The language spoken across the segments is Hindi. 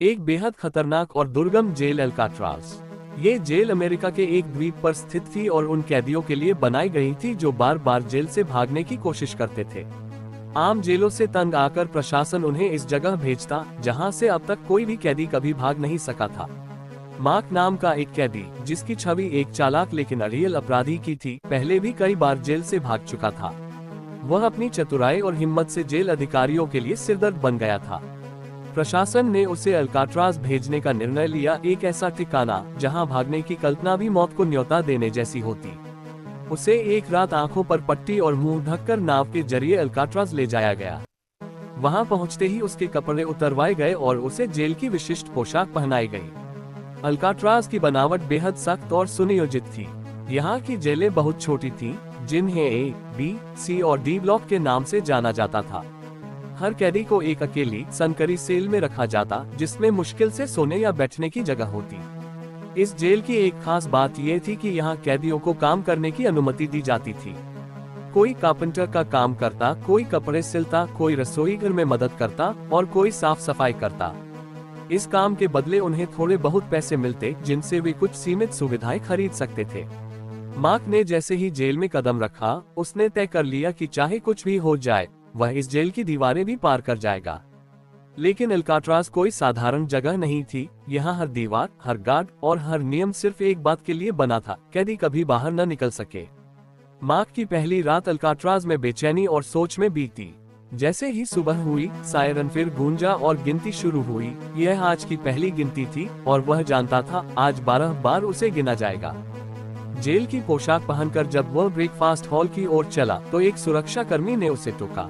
एक बेहद खतरनाक और दुर्गम जेल अल्काट्राज। ये जेल अमेरिका के एक द्वीप पर स्थित थी और उन कैदियों के लिए बनाई गई थी जो बार बार जेल से भागने की कोशिश करते थे। आम जेलों से तंग आकर प्रशासन उन्हें इस जगह भेजता जहां से अब तक कोई भी कैदी कभी भाग नहीं सका था। मार्क नाम का एक कैदी, जिसकी छवि एक चालाक लेकिन अड़ियल अपराधी की थी, पहले भी कई बार जेल से भाग चुका था। वह अपनी चतुराई और हिम्मत से जेल अधिकारियों के लिए सिरदर्द बन गया था। प्रशासन ने उसे अल्काट्राज भेजने का निर्णय लिया, एक ऐसा ठिकाना जहां भागने की कल्पना भी मौत को न्योता देने जैसी होती। उसे एक रात आंखों पर पट्टी और मुंह ढककर नाव के जरिए अल्काट्राज ले जाया गया। वहां पहुंचते ही उसके कपड़े उतरवाए गए और उसे जेल की विशिष्ट पोशाक पहनाई गई। अल्काट्राज की बनावट बेहद सख्त और सुनियोजित थी। यहाँ की जेलें बहुत छोटी थीं, जिन्हें ए, बी, सी और डी ब्लॉक के नाम से जाना जाता था। हर कैदी को एक अकेली संकरी सेल में रखा जाता, जिसमें मुश्किल से सोने या बैठने की जगह होती। इस जेल की एक खास बात यह थी कि यहाँ कैदियों को काम करने की अनुमति दी जाती थी। कोई कारपेंटर का काम करता, कोई कपड़े सिलता, कोई रसोई घर में मदद करता और कोई साफ सफाई करता। इस काम के बदले उन्हें थोड़े बहुत पैसे मिलते, जिनसे वे कुछ सीमित सुविधाएं खरीद सकते थे। मार्क ने जैसे ही जेल में कदम रखा, उसने तय कर लिया कि चाहे कुछ भी हो जाए, वह इस जेल की दीवारें भी पार कर जाएगा। लेकिन अल्काट्राज कोई साधारण जगह नहीं थी। यहाँ हर दीवार, हर गार्ड और हर नियम सिर्फ एक बात के लिए बना था, कैदी कभी बाहर न निकल सके। मार्क की पहली रात अल्काट्राज में बेचैनी और सोच में बीती। जैसे ही सुबह हुई, सायरन फिर गूंजा और गिनती शुरू हुई। यह आज की पहली गिनती थी और वह जानता था आज 12 बार उसे गिना जाएगा। जेल की पोशाक पहनकर जब वह ब्रेकफास्ट हॉल की ओर चला तो एक सुरक्षा कर्मी ने उसे टोका।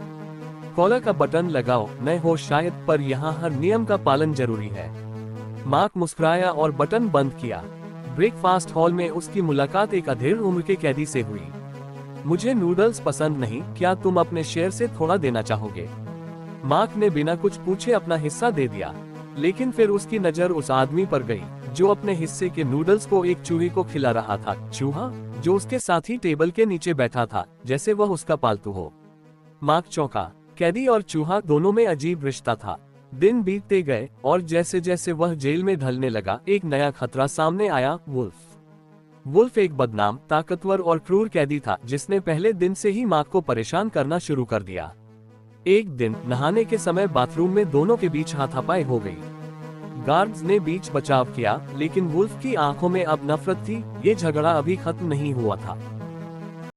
कॉलर का बटन लगाओ, नए हो शायद, पर यहाँ हर नियम का पालन जरूरी है। मार्क मुस्कुराया और बटन बंद किया। ब्रेकफास्ट हॉल में उसकी मुलाकात एक अधेड़ उम्र के कैदी से हुई। मुझे नूडल्स पसंद नहीं, क्या तुम अपने शेयर से थोड़ा देना चाहोगे? मार्क ने बिना कुछ पूछे अपना हिस्सा दे दिया, लेकिन फिर उसकी नजर उस आदमी पर गई जो अपने हिस्से के नूडल्स को एक चूहे को खिला रहा था। चूहा जो उसके साथ ही टेबल के नीचे बैठा था, जैसे वह उसका पालतू हो। मार्क चौंका। कैदी और चूहा दोनों में अजीब रिश्ता था। दिन बीतते गए और जैसे जैसे वह जेल में ढलने लगा, एक नया खतरा सामने आया। वुल्फ एक बदनाम, ताकतवर और क्रूर कैदी था, जिसने पहले दिन से ही मार्क को परेशान करना शुरू कर दिया। एक दिन नहाने के समय बाथरूम में दोनों के बीच हाथापाई हो गई। गार्ड्स ने बीच बचाव किया, लेकिन वुल्फ की आंखों में अब नफरत थी। ये झगड़ा अभी खत्म नहीं हुआ था।